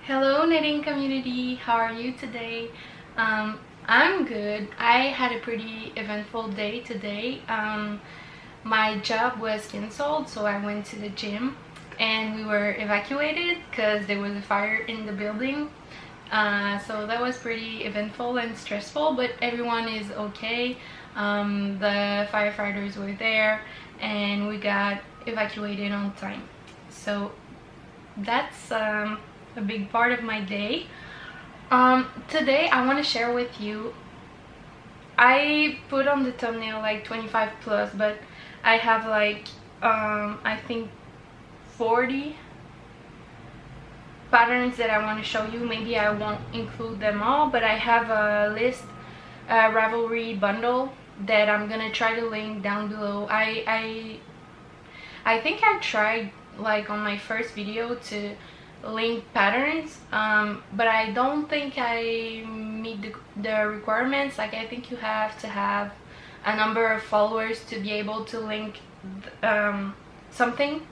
Hello knitting community, how are you today? I'm good. I had a pretty eventful day today. My job was cancelled, so I went to the gym and we were evacuated because there was a fire in the building. So that was pretty eventful and stressful, but everyone is okay. The firefighters were there and we got evacuated on time. So that's a big part of my day. Today I want to share with you, I put on the thumbnail like 25 plus, but I have like I think 40 patterns that I want to show you. Maybe I won't include them all, but I have a list, a Ravelry bundle that I'm gonna try to link down below. I think I tried like on my first video to link patterns, but I don't think I meet the requirements. Like, I think you have to have a number of followers to be able to link something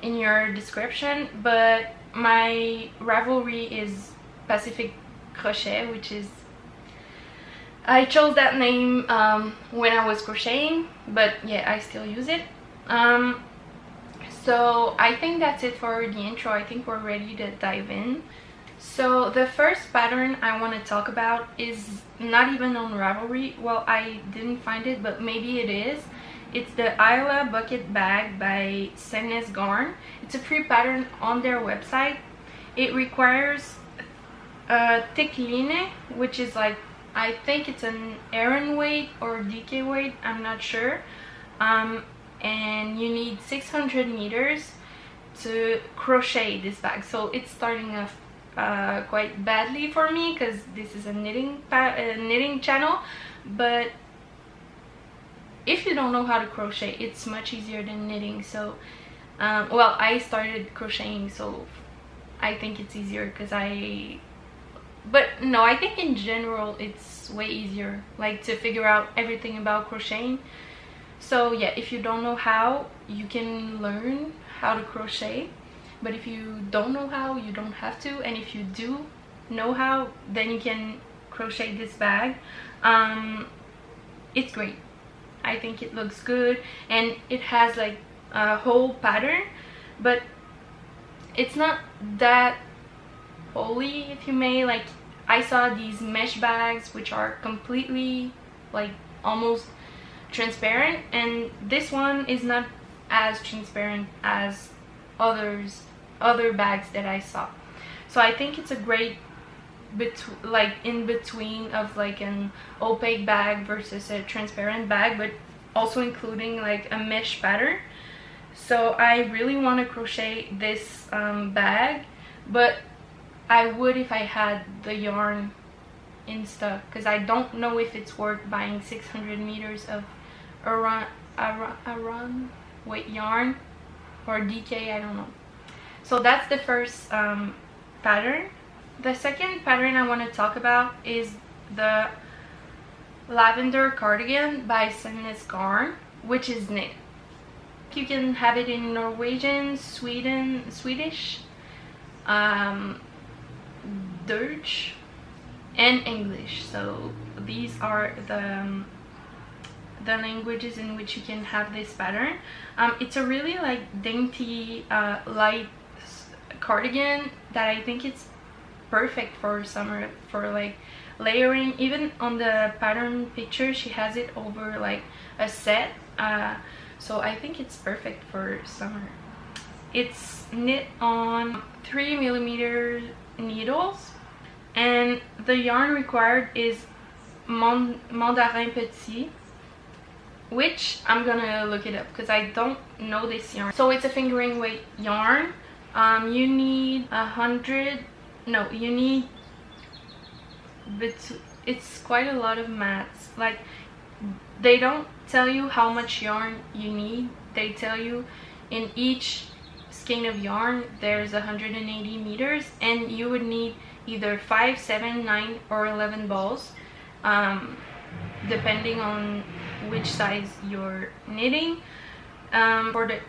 in your description. But my Ravelry is Pacific Crochet, which is, I chose that name when I was crocheting, but yeah, I still use it. So I think that's it for the intro. I think we're ready to dive in. So the first pattern I want to talk about is not even on Ravelry. Well, I didn't find it, but maybe it is. It's the Isla Bucket Bag by Singlet Garn. It's a free pattern on their website. It requires a thick line, which is like, I think it's an Aran weight or DK weight, I'm not sure. And you need 600 meters to crochet this bag. So it's starting off quite badly for me because this is a knitting channel. But if you don't know how to crochet, it's much easier than knitting. So well, I started crocheting, so I think it's easier because but no, I think in general it's way easier, like, to figure out everything about crocheting. So yeah, if you don't know how, you can learn how to crochet, but if you don't know how, you don't have to. And if you do know how, then you can crochet this bag. It's great. I think it looks good, and it has like a whole pattern, but it's not that holy, if you may. Like, I saw these mesh bags which are completely, like, almost transparent, and this one is not as transparent as other bags that I saw. So I think it's a great in between of like an opaque bag versus a transparent bag, but also including like a mesh pattern. So I really want to crochet this bag, but I would if I had the yarn in stock, because I don't know if it's worth buying 600 meters of Aran weight yarn or DK, I don't know. So that's the first pattern. The second pattern I want to talk about is the Lavender Cardigan by Singlet Garn, which is knit. You can have it in Norwegian, Swedish, Dutch, and English. So these are the languages in which you can have this pattern. It's a really like dainty light cardigan that I think it's perfect for summer, for like layering. Even on the pattern picture, she has it over like a set, so I think it's perfect for summer. It's knit on 3mm needles, and the yarn required is Mandarin Petit, which I'm gonna look it up because I don't know this yarn. So it's a fingering weight yarn. You need it's quite a lot of mats. Like, they don't tell you how much yarn you need. They tell you in each skein of yarn there's 180 meters, and you would need either 5, 7, 9, or 11 balls, depending on which size you're knitting. For the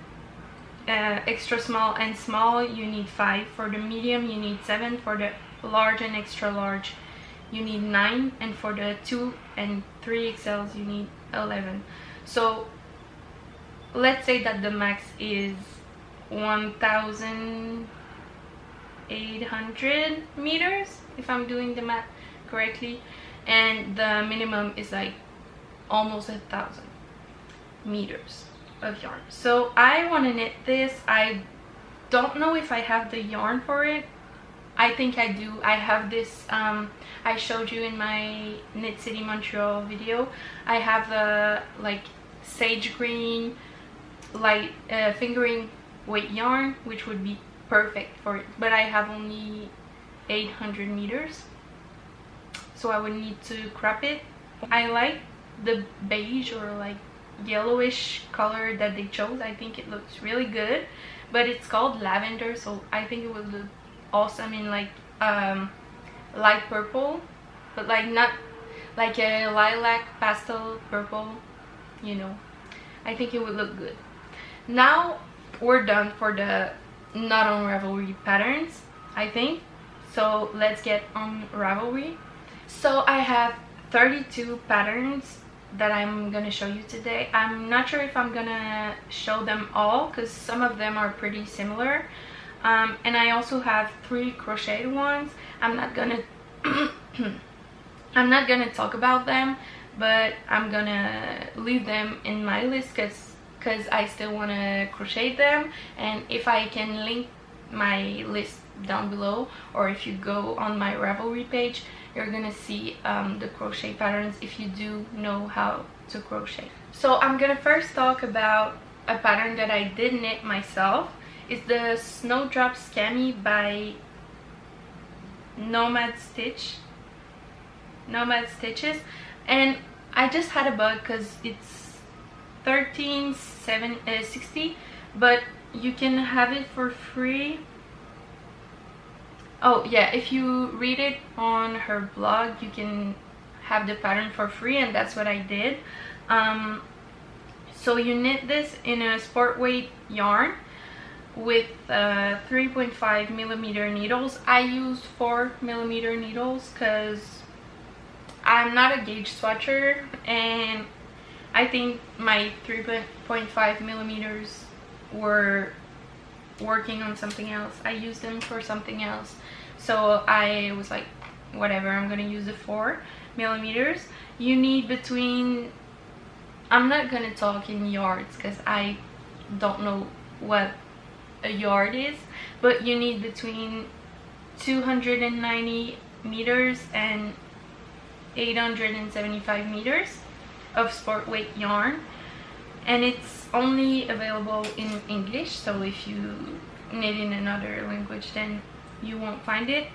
extra small and small you need 5, for the medium you need 7, for the large and extra large you need 9, and for the 2 and 3XLs you need 11. So let's say that the max is 1,800 meters, if I'm doing the math correctly, and the minimum is like almost 1,000 meters of yarn. So I want to knit this. I don't know if I have the yarn for it. I think I do. I have this, I showed you in my Knit City Montreal video. I have the like sage green light fingering weight yarn, which would be perfect for it, but I have only 800 meters, so I would need to crop it. I like the beige or like yellowish color that they chose. I think it looks really good, but it's called lavender, so I think it would look awesome in like light purple, but like not like a lilac pastel purple, you know. I think it would look good. Now we're done for the not on Ravelry patterns, I think, so let's get on Ravelry. So I have 32 patterns that I'm gonna show you today. I'm not sure if I'm gonna show them all because some of them are pretty similar, and I also have 3 crocheted ones. I'm not gonna I'm not gonna talk about them, but I'm gonna leave them in my list because I still want to crochet them, and if I can link my list down below, or if you go on my Ravelry page, you're gonna see the crochet patterns if you do know how to crochet. So I'm gonna first talk about a pattern that I did knit myself. It's the Snowdrop Scammy by Nomad Stitches, and I just had a bug because it's $13.60, but you can have it for free. Oh yeah, if you read it on her blog, you can have the pattern for free, and that's what I did. So you knit this in a sport weight yarn with 3.5 millimeter needles. I used 4 millimeter needles because I'm not a gauge swatcher, and I think my 3.5 millimeters were working on something else. I used them for something else, so I was like, whatever, I'm gonna use the 4 millimeters. You need between, I'm not gonna talk in yards because I don't know what a yard is, but you need between 290 meters and 875 meters of sport weight yarn, and it's only available in English, so if you knit in another language then you won't find it.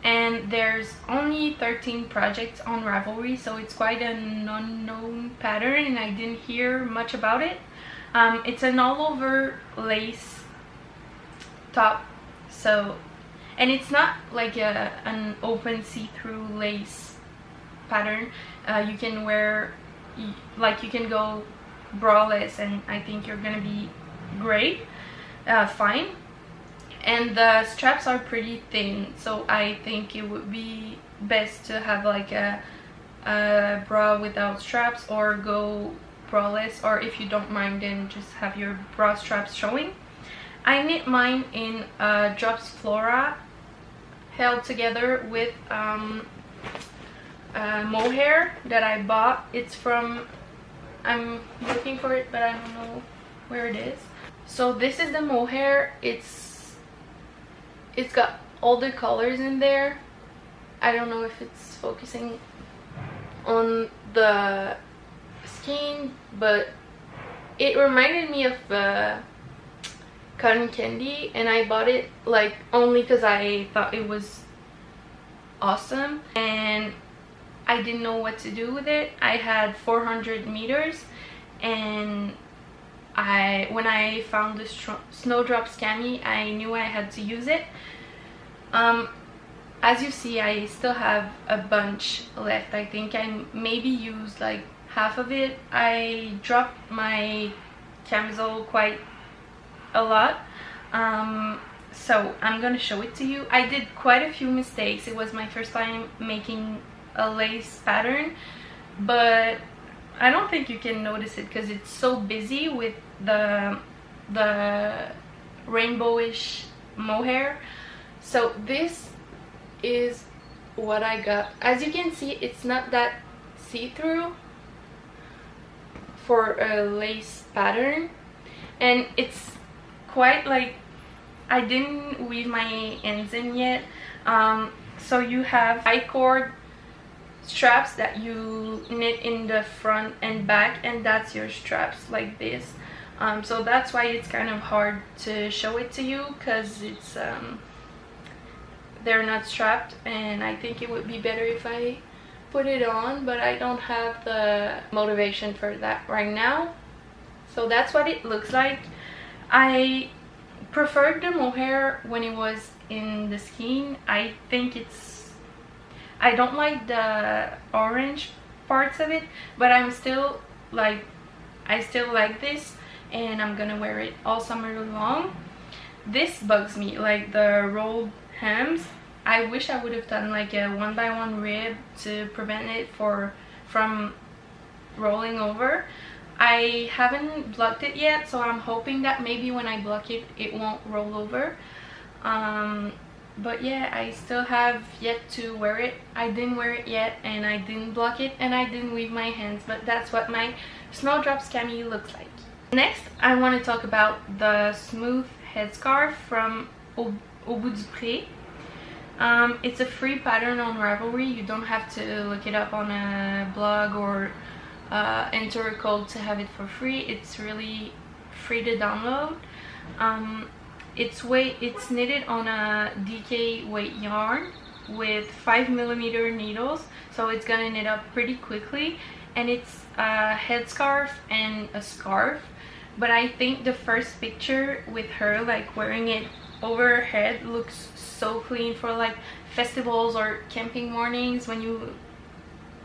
And there's only 13 projects on Ravelry, so it's quite an unknown pattern and I didn't hear much about it. It's an all over lace top, so, and it's not like an open see-through lace pattern. You can wear, like, you can go braless and I think you're gonna be great, fine. And the straps are pretty thin, so I think it would be best to have like a bra without straps, or go braless, or if you don't mind then just have your bra straps showing. I knit mine in Drops Flora held together with mohair that I bought. It's from, I'm looking for it but I don't know where it is. So this is the mohair. It's got all the colors in there. I don't know if it's focusing on the skein, but it reminded me of cotton candy, and I bought it like only because I thought it was awesome and I didn't know what to do with it. I had 400 meters, and when I found the Snowdrop Scammy, I knew I had to use it. As you see, I still have a bunch left. I think I maybe used like half of it. I dropped my camisole quite a lot. So I'm gonna show it to you. I did quite a few mistakes. It was my first time making a lace pattern, but I don't think you can notice it because it's so busy with the rainbowish mohair. So this is what I got. As you can see, it's not that see-through for a lace pattern, and it's quite like, I didn't weave my ends in yet. So you have high cord straps that you knit in the front and back, and that's your straps like this. So that's why it's kind of hard to show it to you, because it's they're not strapped, and I think it would be better if I put it on, but I don't have the motivation for that right now. So that's what it looks like. I preferred the mohair when it was in the skein. I think I don't like the orange parts of it, but I still like this, and I'm gonna wear it all summer long. This bugs me, like the rolled hems. I wish I would have done like a 1x1 rib to prevent it from rolling over. I haven't blocked it yet, so I'm hoping that maybe when I block it, it won't roll over. But yeah, I still have yet to wear it. I didn't wear it yet, and I didn't block it, and I didn't weave my hands, but that's what my Snowdrop Scammy looks like. Next, I want to talk about the smooth headscarf from Au Bout du Pré. It's a free pattern on Ravelry. You don't have to look it up on a blog or enter a code to have it for free. It's really free to download. It's knitted on a DK weight yarn with 5mm needles, so it's gonna knit up pretty quickly, and it's a headscarf and a scarf. But I think the first picture with her like wearing it over her head looks so clean for like festivals or camping mornings when you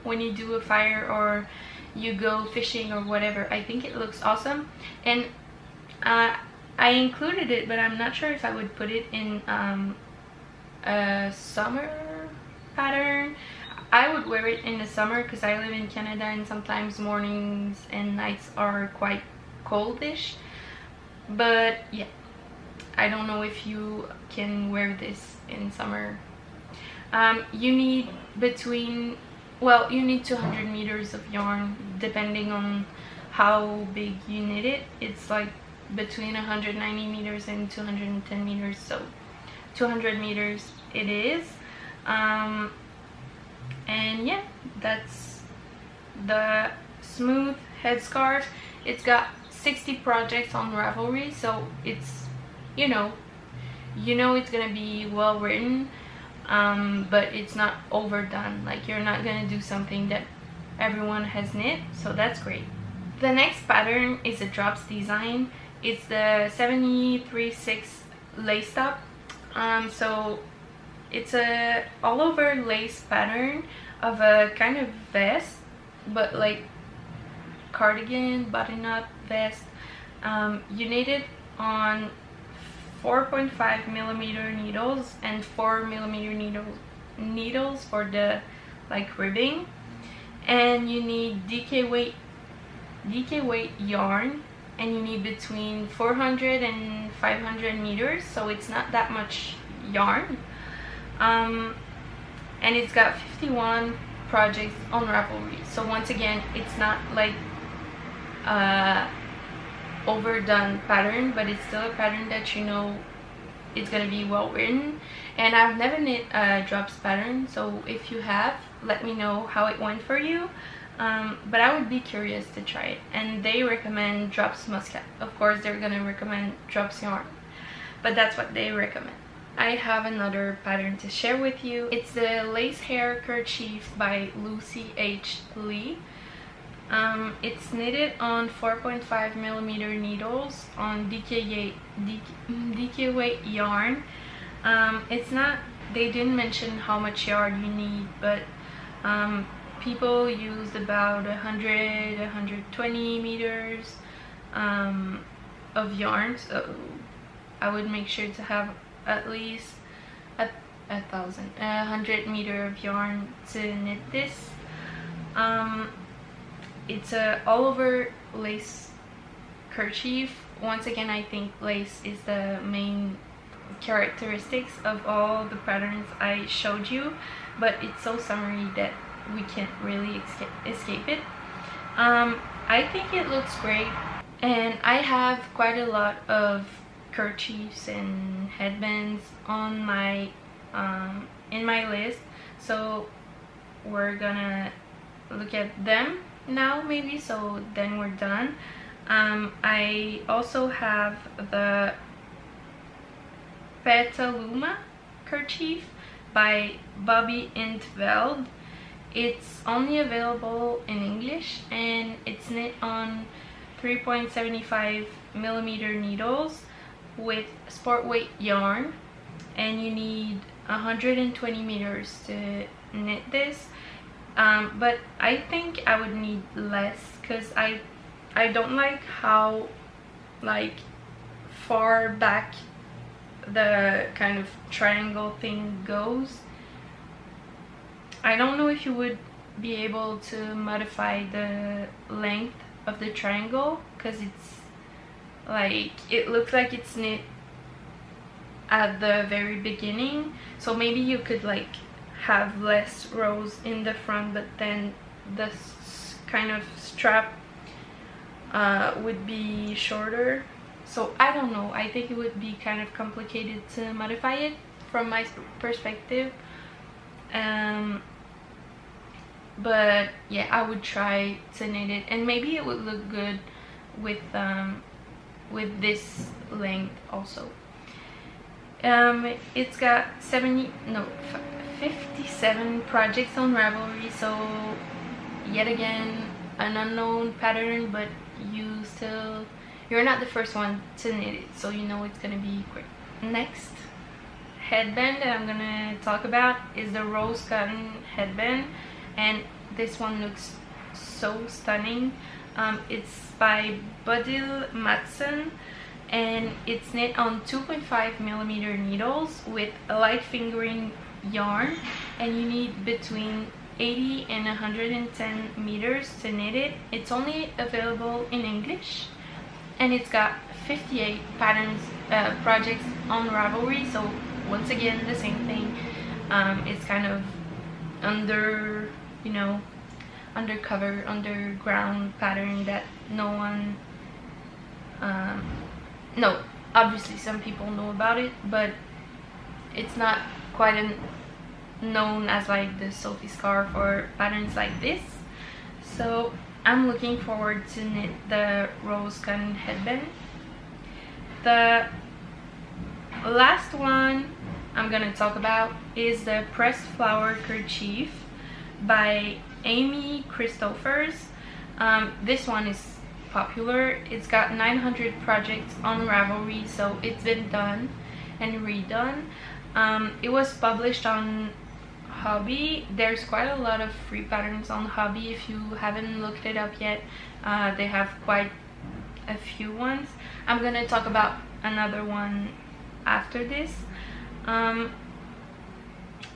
do a fire or you go fishing or whatever. I think it looks awesome, and I included it, but I'm not sure if I would put it in a summer pattern. I would wear it in the summer because I live in Canada, and sometimes mornings and nights are quite coldish. But yeah, I don't know if you can wear this in summer. You need you need 200 meters of yarn depending on how big you knit it. It's like between 190 meters and 210 meters, so 200 meters it is. And yeah, that's the smooth headscarf. It's got 60 projects on Ravelry, so it's you know it's gonna be well written, but it's not overdone. Like, you're not gonna do something that everyone has knit, so that's great. The next pattern is a drops design. It's the 73/6 lace top. So it's a all over lace pattern of a kind of vest, but like cardigan button up vest. You knit it on 4.5mm needles and 4mm needles for the like ribbing, and you need DK weight yarn, and you need between 400 and 500 meters, so it's not that much yarn. And it's got 51 projects on Ravelry, so once again, it's not like overdone pattern, but it's still a pattern that you know it's gonna be well written. And I've never knit a drops pattern, so if you have, let me know how it went for you. But I would be curious to try it. And they recommend drops muscat. Of course they're gonna recommend drops yarn, but that's what they recommend. I have another pattern to share with you. It's the lace hair kerchief by Lucy H. Lee. It's knitted on 4.5mm needles on DK weight yarn. It's not, they didn't mention how much yarn you need, but people used about 120 meters. of yarn, so I would make sure to have at least a 100 meter of yarn to knit this. It's a all over lace kerchief. Once again, I think lace is the main characteristics of all the patterns I showed you, but it's so summery that we can't really escape it. I think it looks great, and I have quite a lot of kerchiefs and headbands on my in my list, so we're gonna look at them now maybe, so then we're done. I also have the Petal Luma kerchief by Bobby Intveld. It's only available in English, and it's knit on 3.75mm needles with sport weight yarn, and you need 120 meters to knit this. But I think I would need less, because I don't like how like far back the kind of triangle thing goes. I don't know if you would be able to modify the length of the triangle, because it's like, it looks like it's knit at the very beginning, so maybe you could like have less rows in the front, but then this kind of strap would be shorter. So I don't know, I think it would be kind of complicated to modify it from my perspective. But yeah, I would try to knit it, and maybe it would look good with this length also. It's got 57 projects on Ravelry, so yet again an unknown pattern, but you're not the first one to knit it, so you know it's gonna be great. Next headband that I'm gonna talk about is the rose cotton headband, and this one looks so stunning. It's by Bodil Madsen, and it's knit on 2.5mm needles with a light fingering yarn, and you need between 80 and 110 meters to knit it. It's only available in English, and it's got 58 patterns projects on Ravelry, so once again the same thing. It's kind of under, you know, undercover, underground pattern that no one no, obviously some people know about it, but it's not quite known as like the Sophie scarf or patterns like this. So I'm looking forward to knit the rose cotton headband. The last one I'm gonna talk about is the pressed flower kerchief by Amy Christophers. This one is popular. It's got 900 projects on Ravelry, so it's been done and redone. It was published on Hobby. There's quite a lot of free patterns on Hobby. If you haven't looked it up yet, they have quite a few ones. I'm gonna talk about another one after this.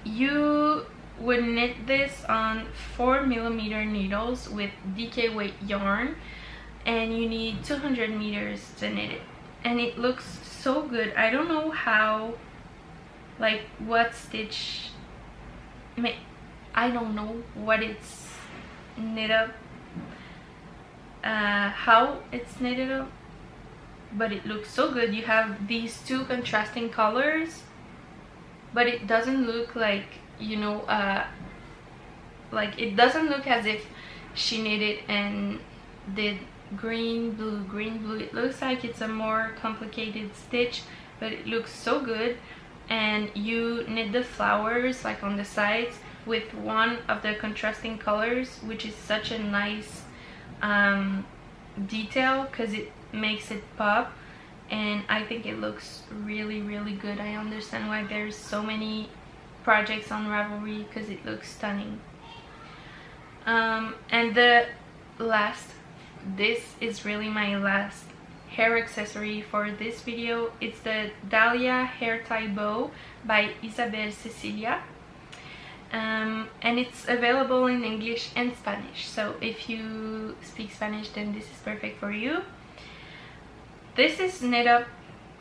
You would knit this on 4mm needles with DK weight yarn, and you need 200 meters to knit it, and it looks so good. I don't know how, like what stitch, I don't know what it's knit up, how it's knitted up, but it looks so good. You have these two contrasting colors, but it doesn't look like, you know, like it doesn't look as if she knitted and did green blue green blue. It looks like it's a more complicated stitch, but it looks so good. And you knit the flowers like on the sides with one of the contrasting colors, which is such a nice detail because it makes it pop, and I think it looks really really good. I understand why there's so many projects on Ravelry, because it looks stunning. And the last, this is really my last hair accessory for this video. It's the Dalia Hair Tie Bow by Isabel Cecilia. And it's available in English and Spanish, so if you speak Spanish then this is perfect for you. This is knit up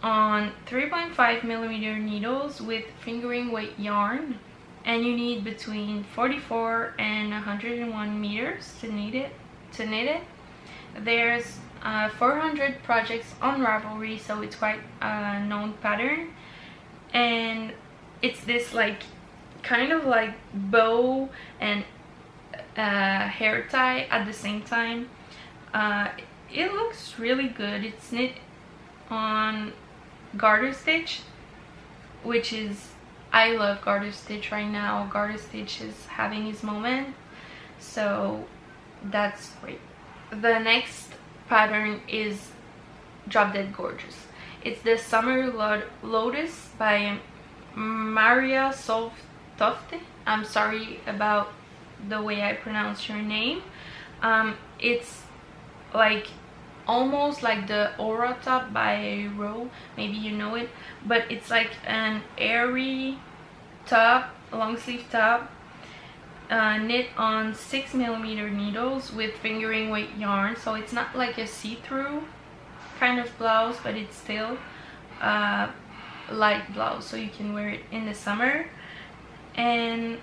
on 3.5mm needles with fingering weight yarn, and you need between 44 and 101 meters to knit it. There's 400 projects on Ravelry, so it's quite a known pattern, and it's this like kind of like bow and hair tie at the same time. It looks really good. It's knit on garter stitch, which is, I love garter stitch right now. Garter stitch is having its moment, so that's great. The next pattern is drop dead gorgeous. It's the Summer Lotus by Maria Tote. I'm sorry about the way I pronounce your name. It's like almost like the Aura top by Ro, maybe you know it, but it's like an airy top, long sleeve top, knit on 6mm needles with fingering weight yarn, so it's not like a see-through kind of blouse, but it's still light blouse, so you can wear it in the summer. And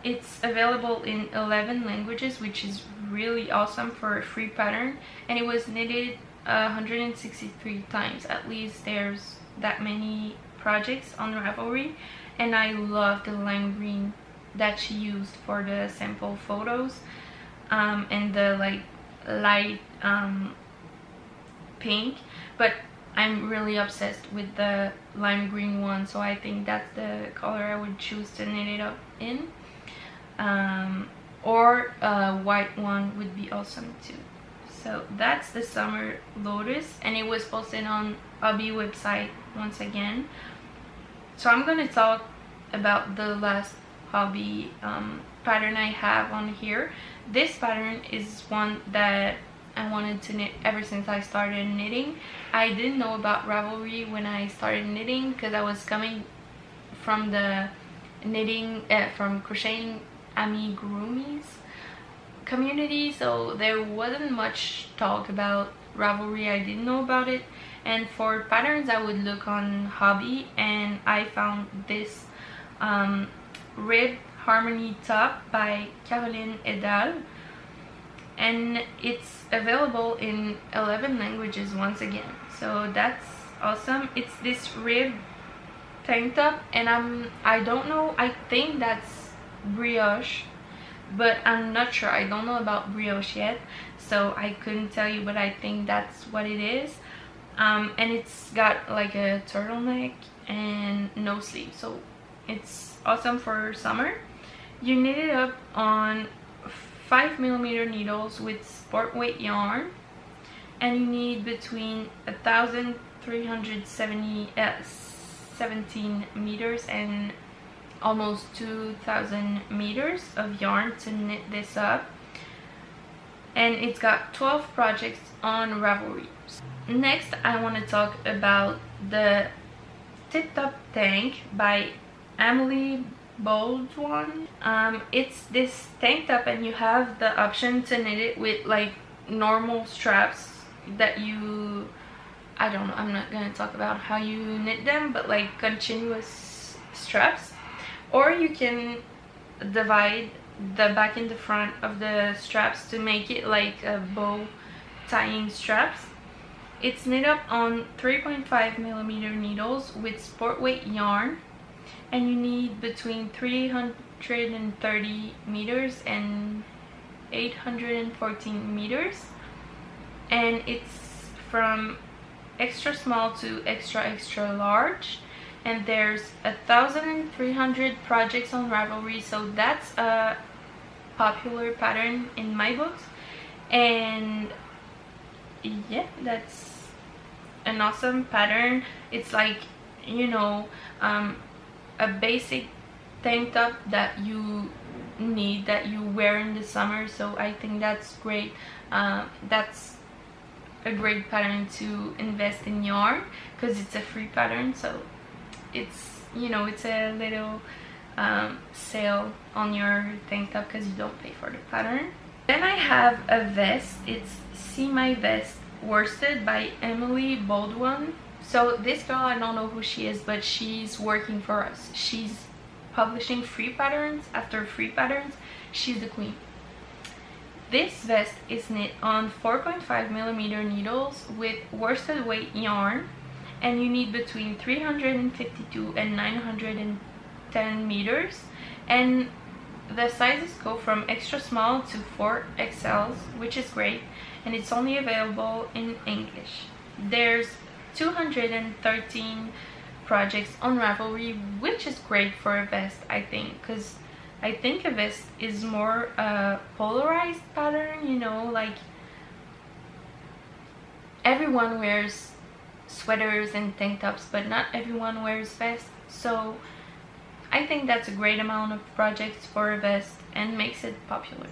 it's available in 11 languages, which is really awesome for a free pattern, and it was knitted 163 times. At least there's that many projects on Ravelry, and I love the lime green that she used for the sample photos, and the like light pink, but I'm really obsessed with the lime green one, so I think that's the color I would choose to knit it up in. Or a white one would be awesome too. So that's the Summer Lotus, and it was posted on Hobby website once again. So I'm gonna talk about the last Hobby pattern I have on here. This pattern is one that I wanted to knit ever since I started knitting. I didn't know about Ravelry when I started knitting because I was coming from the knitting from crocheting amigurumis community, so there wasn't much talk about Ravelry. I didn't know about it, and for patterns I would look on Hobby, and I found this Rib Harmony top by Caroline Edal, and it's available in 11 languages once again, so that's awesome. It's this rib tank top, and I don't know, I think that's brioche, but I'm not sure. I don't know about brioche yet, so I couldn't tell you, but I think that's what it is. And it's got like a turtleneck and no sleeve, so it's awesome for summer. You knit it up on 5mm needles with sport weight yarn, and you need between 1,317 meters and almost 2,000 meters of yarn to knit this up, and it's got 12 projects on Ravelry. Next I want to talk about the Tip Top Tank by Emily Baldwin. It's this tank top, and you have the option to knit it with like normal straps that you, I don't know, I'm not gonna talk about how you knit them, but like continuous straps, or you can divide the back and the front of the straps to make it like a bow tying straps. It's knit up on 3.5mm needles with sport weight yarn, and you need between 330 meters and 814 meters, and it's from extra small to extra large, and there's 1,300 projects on Ravelry, so that's a popular pattern in my books. And yeah, that's an awesome pattern. It's like, you know, a basic tank top that you need, that you wear in the summer, so I think that's great. That's a great pattern to invest in yarn because it's a free pattern, so it's, you know, it's a little sale on your tank top because you don't pay for the pattern. Then I have a vest. It's See My Vest worsted by Emily Baldwin. So this girl, I don't know who she is, but she's working for us. She's publishing free patterns after free patterns. She's the queen. This vest is knit on 4.5mm needles with worsted weight yarn, and you need between 352 and 910 meters, and the sizes go from extra small to 4XLs, which is great, and it's only available in English. There's 213 projects on Ravelry, which is great for a vest, I think, because I think a vest is more a polarized pattern, you know, like everyone wears sweaters and tank tops, but not everyone wears vests. So I think that's a great amount of projects for a vest and makes it popular.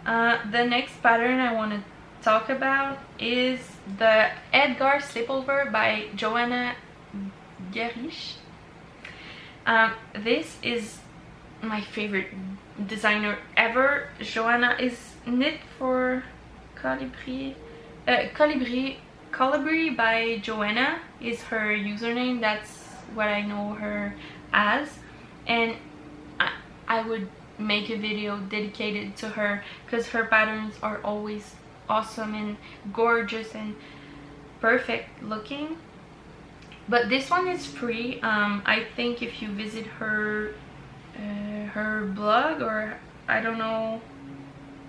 The next pattern I want to talk about is the Edgar Slipover by Joanna Gerish. This is my favorite designer ever. Joanna is knit for Colibri. Colibri by Joanna is her username. That's what I know her as, and I would make a video dedicated to her because her patterns are always awesome and gorgeous and perfect looking. But this one is free. I think if you visit her her blog, or I don't know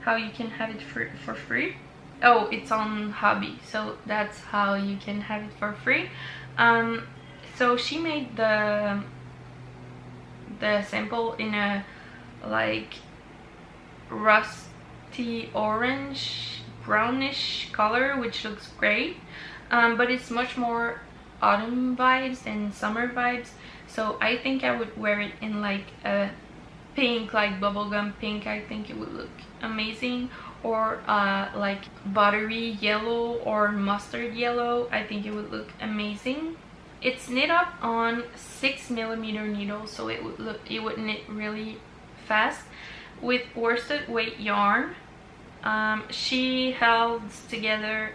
how you can have it for free. Oh, it's on Hobby, so that's how you can have it for free. So she made the sample in a like rusty orange brownish color, which looks great, but it's much more autumn vibes and summer vibes, so I think I would wear it in like a pink, like bubblegum pink. I think it would look amazing, or like buttery yellow or mustard yellow. I think it would look amazing. It's knit up on 6mm needles, so it would knit really fast with worsted weight yarn. She holds together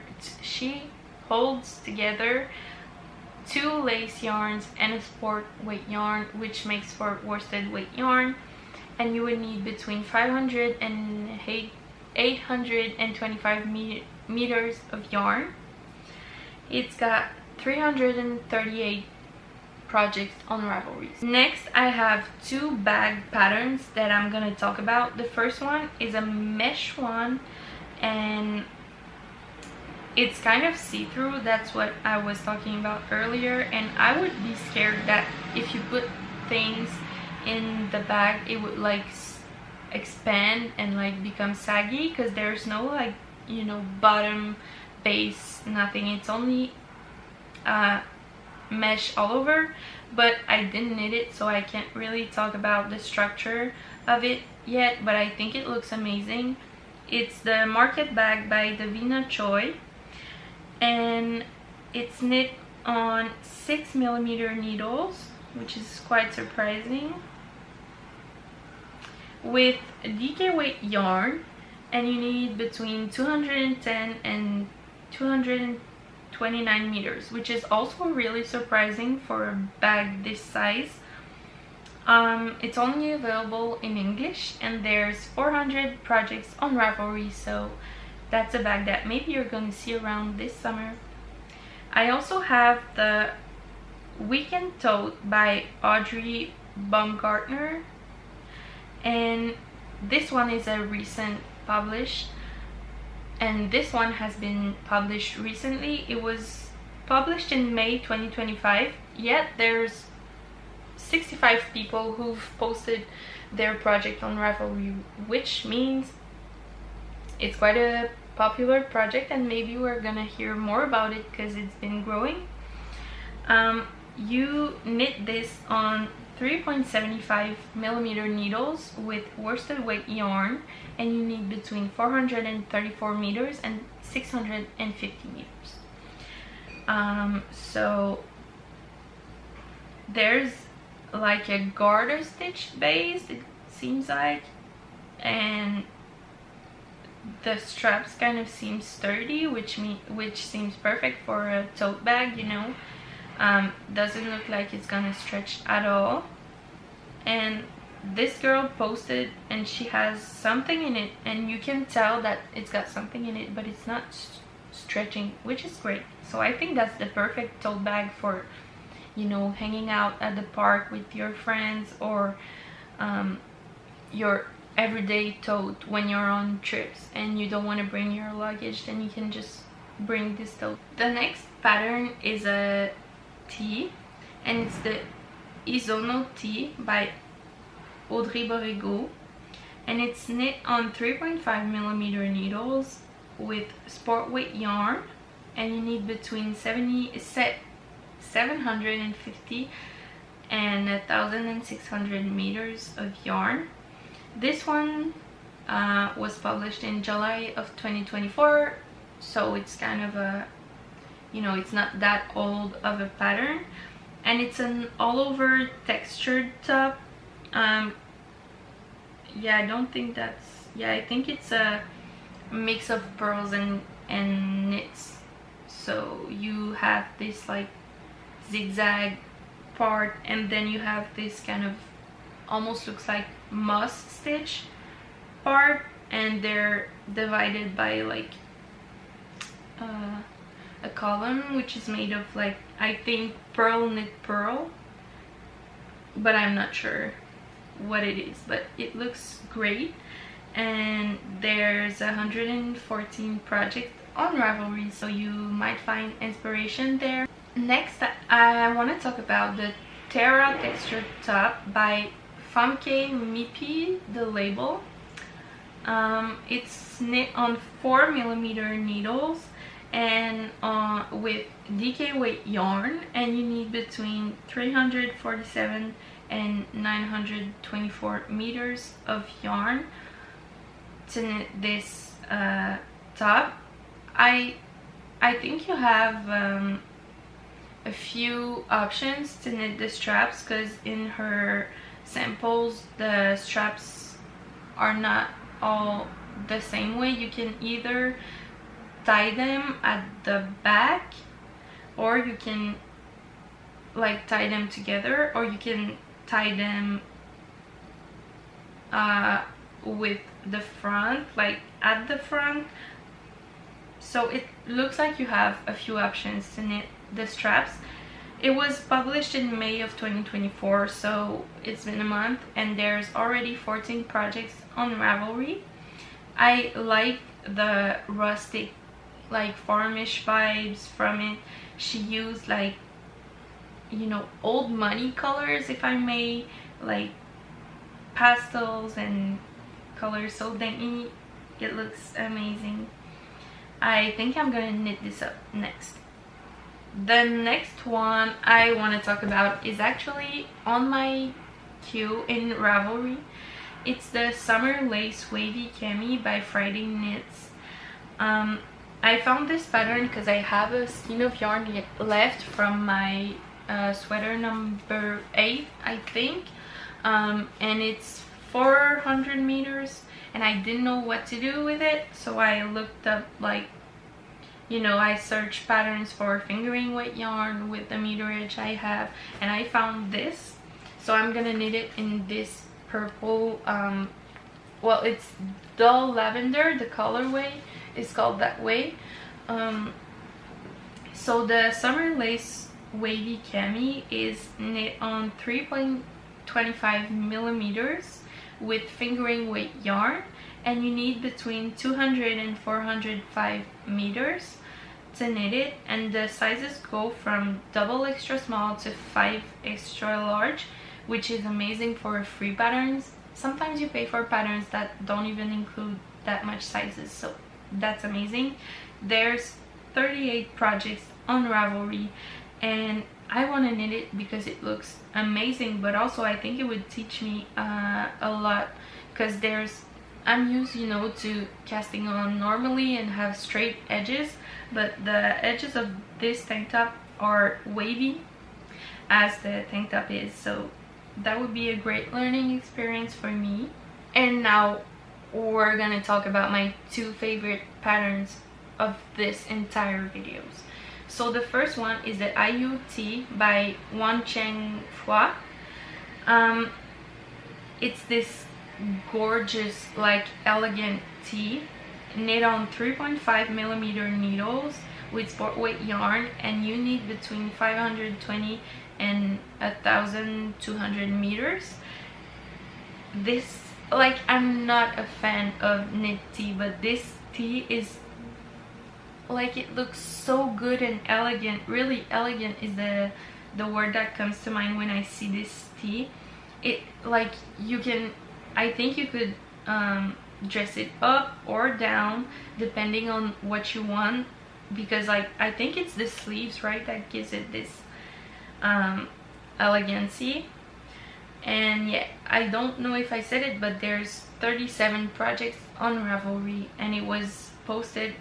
2 lace yarns and a sport weight yarn, which makes for worsted weight yarn, and you would need between 500 and 825 meters of yarn. It's got 338 projects on Ravelry. Next, I have 2 bag patterns that I'm gonna talk about. The first one is a mesh one, and it's kind of see-through. That's what I was talking about earlier, and I would be scared that if you put things in the bag, it would like expand and like become saggy, because there's no like, you know, bottom base, nothing. It's only mesh all over, but I didn't knit it, so I can't really talk about the structure of it yet, but I think it looks amazing. It's the Market Bag by Davina Choi, and it's knit on 6mm needles, which is quite surprising, with DK weight yarn, and you need between 210 and 229 meters, which is also really surprising for a bag this size. It's only available in English, and there's 400 projects on Ravelry, so that's a bag that maybe you're going to see around this summer. I also have the Weekend Tote by Audrey Baumgartner, and this one is a recent publish, and this one has been published recently. It was published in May 2025, yet there's 65 people who've posted their project on Ravelry, which means it's quite a popular project, and maybe we're gonna hear more about it because it's been growing. You knit this on 3.75 millimeter needles with worsted weight yarn, and you need between 434 meters and 650 meters. So there's like a garter stitch base, it seems like, and the straps kind of seem sturdy, which seems perfect for a tote bag, you know. Doesn't look like it's gonna stretch at all. And this girl posted, and she has something in it, and you can tell that it's got something in it, but it's not stretching, which is great. So I think that's the perfect tote bag for, you know, hanging out at the park with your friends, or your everyday tote when you're on trips and you don't want to bring your luggage, then you can just bring this tote. The next pattern is a tee, and it's the Eono tee by Audrey Borrego, and it's knit on 3.5 millimeter needles with sport weight yarn, and you need between 750 and 1,600 meters of yarn. This one was published in July of 2024, so it's kind of a, you know, it's not that old of a pattern, and it's an all over textured top. Yeah, I don't think that's, yeah, I think it's a mix of pearls and knits. So you have this like zigzag part, and then you have this kind of almost looks like moss stitch part, and they're divided by like a column which is made of like, I think, pearl knit pearl, but I'm not sure what it is, but it looks great. And there's 114 projects on Ravelry, so you might find inspiration there. Next, I want to talk about the Terra textured top by Famke Mipi, the label. It's knit on 4 millimeter needles and with DK weight yarn, and you need between 347 and 924 meters of yarn to knit this top. I think you have a few options to knit the straps, because in her samples the straps are not all the same way. You can either tie them at the back, or you can like tie them together, or you can tie them with the front, like at the front. So it looks like you have a few options to knit the straps. It was published in May of 2024, so it's been a month, and there's already 14 projects on Ravelry. I like the rustic, like farmish vibes from it. She used like, you know, old money colors, if I may, like pastels and colors, so dainty. It looks amazing. I think I'm gonna knit this up next. The next one I want to talk about is actually on my queue in Ravelry. It's the Summer Lace Wavy Cami by Friday Knits. I found this pattern because I have a skein of yarn left from my sweater number 8, I think, and it's 400 meters, and I didn't know what to do with it, so I looked up, like, you know, I searched patterns for fingering weight yarn with the meterage I have, and I found this. So I'm gonna knit it in this purple, well, it's dull lavender, the colorway is called that way. So the Summer Lace Wavy Cami is knit on 3.25 millimeters with fingering weight yarn, and you need between 200 and 405 meters to knit it, and the sizes go from double extra small to 5 extra large, which is amazing for free patterns. Sometimes you pay for patterns that don't even include that much sizes, so that's amazing. There's 38 projects on Ravelry, and I want to knit it because it looks amazing, but also I think it would teach me a lot, because I'm used, you know, to casting on normally and have straight edges, but the edges of this tank top are wavy as the tank top is, so that would be a great learning experience for me. And now we're gonna talk about my 2 favorite patterns of this entire videos. So the first one is the IUT by Wan Cheng Fua. It's this gorgeous, like, elegant tee knit on 3.5mm needles with sport weight yarn, and you need between 520 and 1,200 meters. This, like, I'm not a fan of knit tee, but this tee is, like, it looks so good and elegant. Really elegant is the word that comes to mind when I see this tee. It, like, you can, I think you could dress it up or down depending on what you want, because, like, I think it's the sleeves, right, that gives it this elegancy. And yeah, I don't know if I said it, but there's 37 projects on Ravelry, and it was posted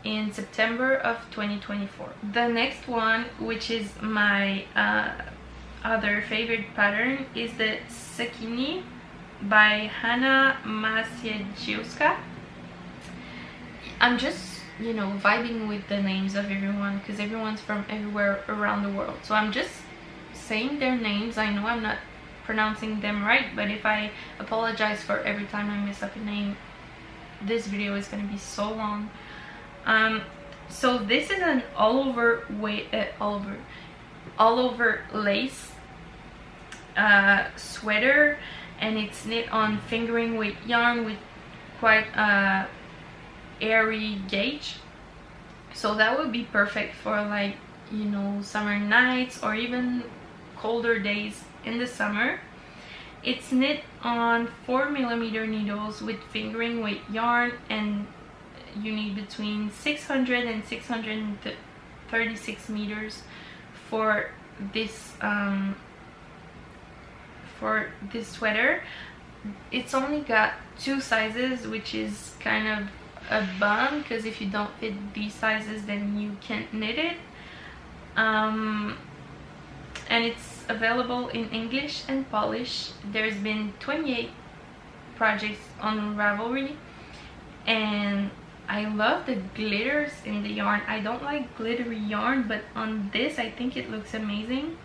in September of 2024. The next one, which is my other favorite pattern, is the Sakini by Hanna Masiedziewska. I'm just, you know, vibing with the names of everyone, because everyone's from everywhere around the world, so I'm just saying their names. I know I'm not pronouncing them right, but if I apologize for every time I mess up a name, this video is gonna be so long. So this is an all over lace sweater, and it's knit on fingering weight yarn with quite airy gauge, so that would be perfect for, like, you know, summer nights or even colder days in the summer. It's knit on 4mm needles with fingering weight yarn, and you need between 600 and 636 meters for this sweater. It's only got 2 sizes, which is kind of a bum, because if you don't fit these sizes, then you can't knit it. And it's available in English and Polish. There's been 28 projects on Ravelry, and I love the glitters in the yarn. I don't like glittery yarn, but on this I think it looks amazing,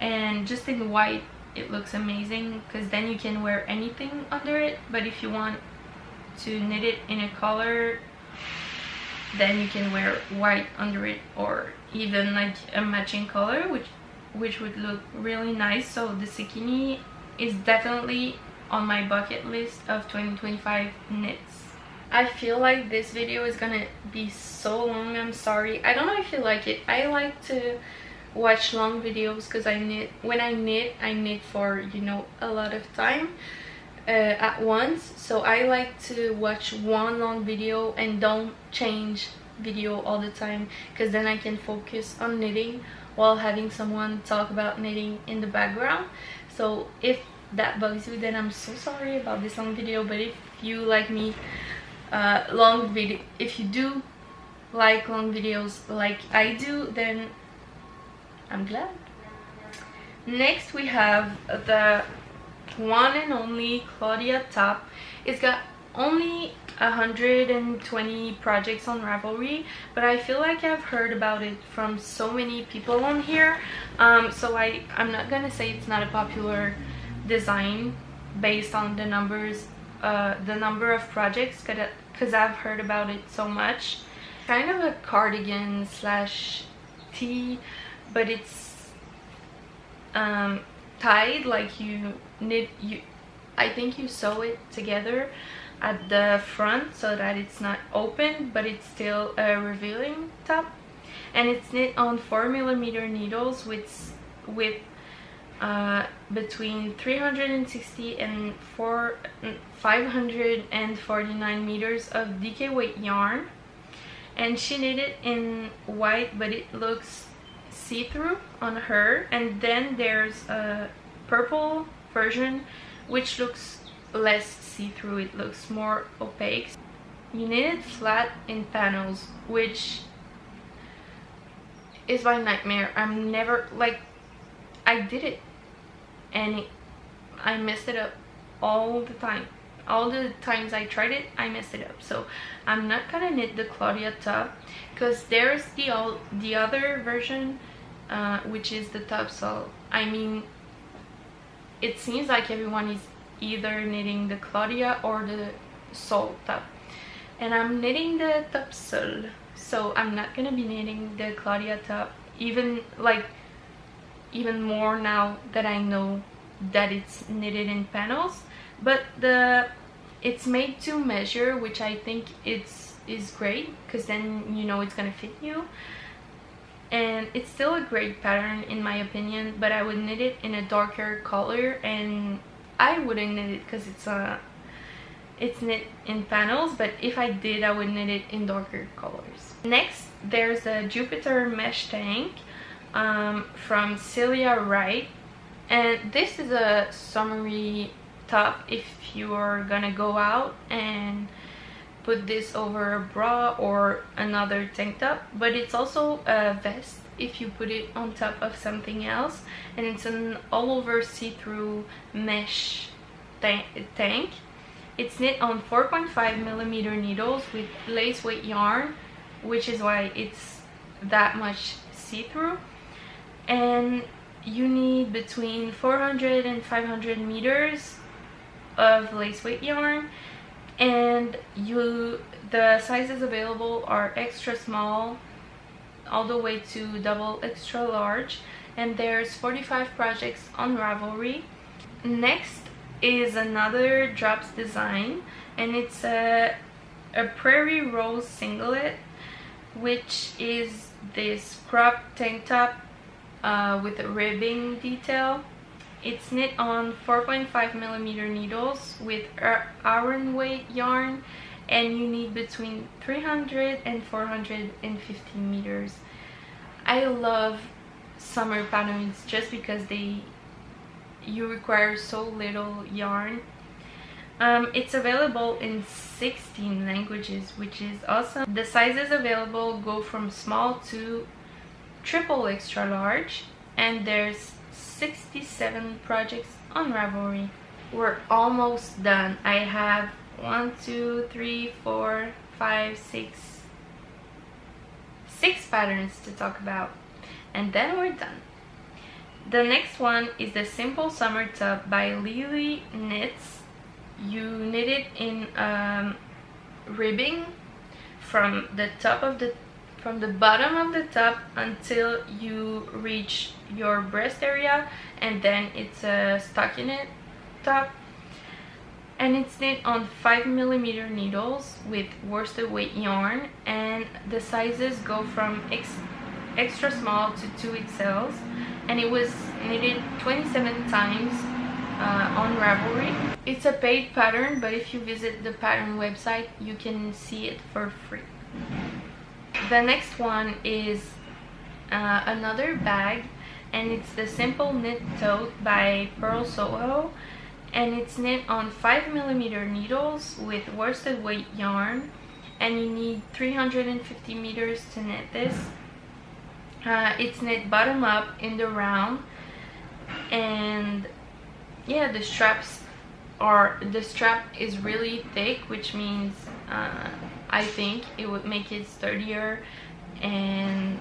and just in white it looks amazing, because then you can wear anything under it. But if you want to knit it in a color, then you can wear white under it, or even like a matching color, which would look really nice. So the Sakini is definitely on my bucket list of 2025 knits. I feel like this video is gonna be so long. I'm sorry. I don't know if you like it. I like to watch long videos, because when I knit for, you know, a lot of time at once. So I like to watch one long video and don't change video all the time, because then I can focus on knitting while having someone talk about knitting in the background. So if that bugs you, then I'm so sorry about this long video. But if you like me, if you do like long videos like I do, then I'm glad. Next we have the one and only Claudia top. It's got only 120 projects on Ravelry, but I feel like I've heard about it from so many people on here, so I'm not gonna say it's not a popular design based on the number of projects, because I've heard about it so much. Kind of a cardigan slash tee, but it's tied, like I think you sew it together at the front so that it's not open, but it's still a revealing top. And it's knit on 4mm needles with between 360 and 549 meters of DK weight yarn. And she knit it in white, but it looks see-through, on her, and then there's a purple version which looks less see-through. It looks more opaque. You knit it flat in panels, which is my nightmare. I'm never, like, I did it and I messed it up all the time. All the times I tried it, I messed it up. So I'm not gonna knit the Claudia top, because there's the other version, which is the top sole. I mean, it seems like everyone is either knitting the Claudia or the sole top, and I'm knitting the top sole, so I'm not gonna be knitting the Claudia top, even more now that I know that it's knitted in panels. But it's made to measure, which I think is great, because then you know it's gonna fit you. And it's still a great pattern in my opinion, but I would knit it in a darker color, and I wouldn't knit it because it's knit in panels, but if I did, I would knit it in darker colors. Next, there's a Jupiter mesh tank from Celia Wright, and this is a summery top if you are gonna go out and put this over a bra or another tank top, but it's also a vest if you put it on top of something else. And it's an all over see-through mesh tank. It's knit on 4.5mm needles with lace weight yarn, which is why it's that much see-through. And you need between 400 and 500 meters of lace weight yarn, and the sizes available are extra small all the way to double extra large, and there's 45 projects on Ravelry. Next is another drops design, and it's a Prairie Rose singlet, which is this crop tank top with a ribbing detail. It's knit on 4.5mm needles with iron weight yarn, and you need between 300 and 450 meters. I love summer patterns just because you require so little yarn. It's available in 16 languages, which is awesome. The sizes available go from small to triple extra large, and there's 67 projects on Ravelry. We're almost done. I have 1, 2, 3, 4, 5, 6 patterns to talk about, and then we're done. The next one is the Simple Summer Top by Lily Knits. You knit it in ribbing from the bottom of the top until you reach your breast area, and then it's a stockinette top, and it's knit on 5mm needles with worsted weight yarn, and the sizes go from extra small to 2XLs, and it was knitted 27 times on Ravelry. It's a paid pattern, but if you visit the pattern website you can see it for free. The next one is another bag, and it's the Simple Knit Tote by Pearl Soho, and it's knit on 5mm needles with worsted weight yarn, and you need 350 meters to knit this. It's knit bottom up in the round, and yeah, the strap is really thick, which means I think it would make it sturdier and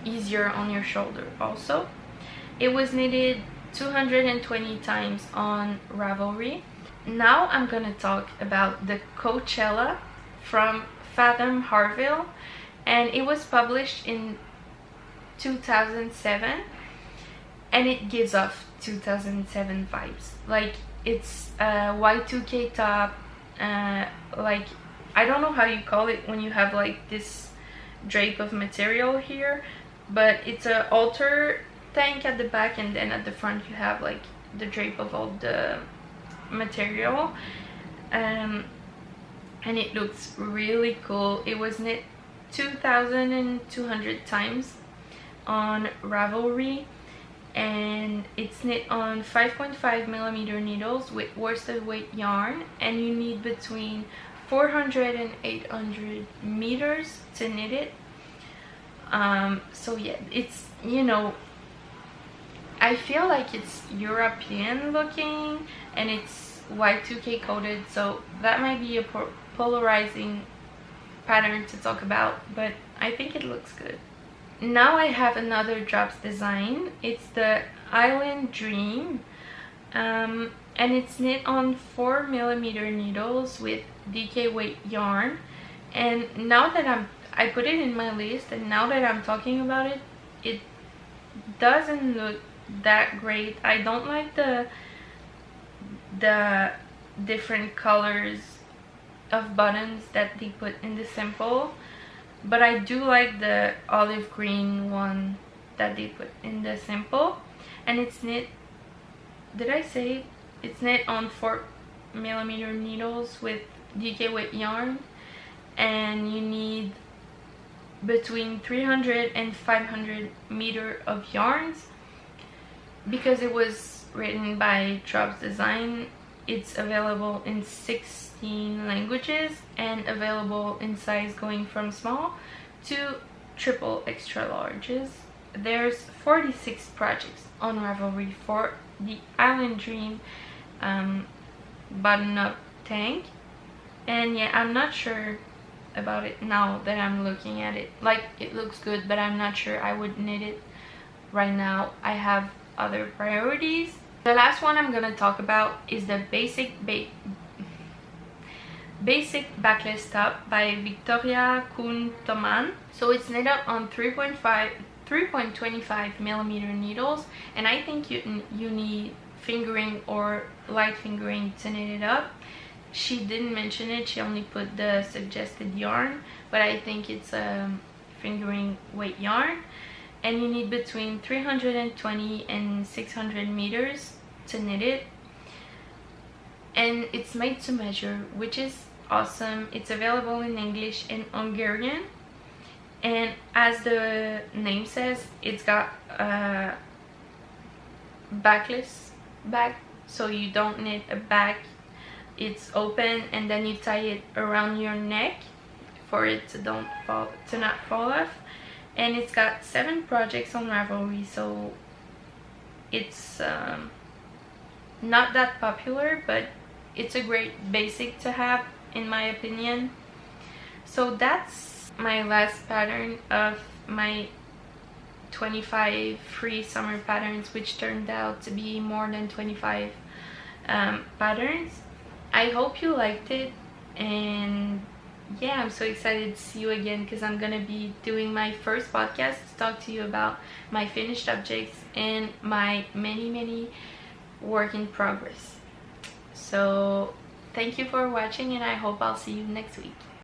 easier on your shoulder. Also, it was knitted 220 times on Ravelry. Now I'm gonna talk about the Coachella from Fathom Harville, and it was published in 2007, and it gives off 2007 vibes. Like, it's a Y2K top, like, I don't know how you call it when you have like this drape of material here, but it's a halter tank at the back, and then at the front you have like the drape of all the material, and it looks really cool. It was knit 2,200 times on Ravelry, and it's knit on 5.5mm needles with worsted weight yarn, and you need between 400 and 800 meters to knit it. So yeah, it's, you know, I feel like it's European looking and it's Y2K coded, so that might be a polarizing pattern to talk about, but I think it looks good. Now I have another drops design. It's the Island Dream, and it's knit on 4mm needles with DK weight yarn. And now that I put it in my list, and now that I'm talking about it, it doesn't look that great. I don't like the different colors of buttons that they put in the sample, but I do like the olive green one that they put in the sample. And it's knit, did I say it's knit on 4mm needles with DK weight yarn, and you need between 300 and 500 meter of yarns. Because it was written by Drops Design, it's available in 16 languages and available in size going from small to triple extra larges. There's 46 projects on Ravelry for the Island Dream button-up tank, and yeah, I'm not sure about it now that I'm looking at it. Like, it looks good, but I'm not sure I would knit it right now. I have other priorities. The last one I'm gonna talk about is the basic backless top by Victoria Kuhn-Thoman. So it's knit up on 3.25mm needles, and I think you need fingering or light fingering to knit it up. She didn't mention it, she only put the suggested yarn, but I think it's a fingering weight yarn. And you need between 320 and 600 meters to knit it. And it's made to measure, which is awesome. It's available in English and Hungarian. And as the name says, it's got a backless back, so you don't knit a back. It's open, and then you tie it around your neck for it to not fall off. And it's got 7 projects on Ravelry, so it's not that popular, but it's a great basic to have in my opinion. So that's my last pattern of my 25 free summer patterns, which turned out to be more than 25 patterns. I hope you liked it, and yeah, I'm so excited to see you again, because I'm gonna be doing my first podcast to talk to you about my finished objects and my many work in progress. So thank you for watching, and I hope I'll see you next week.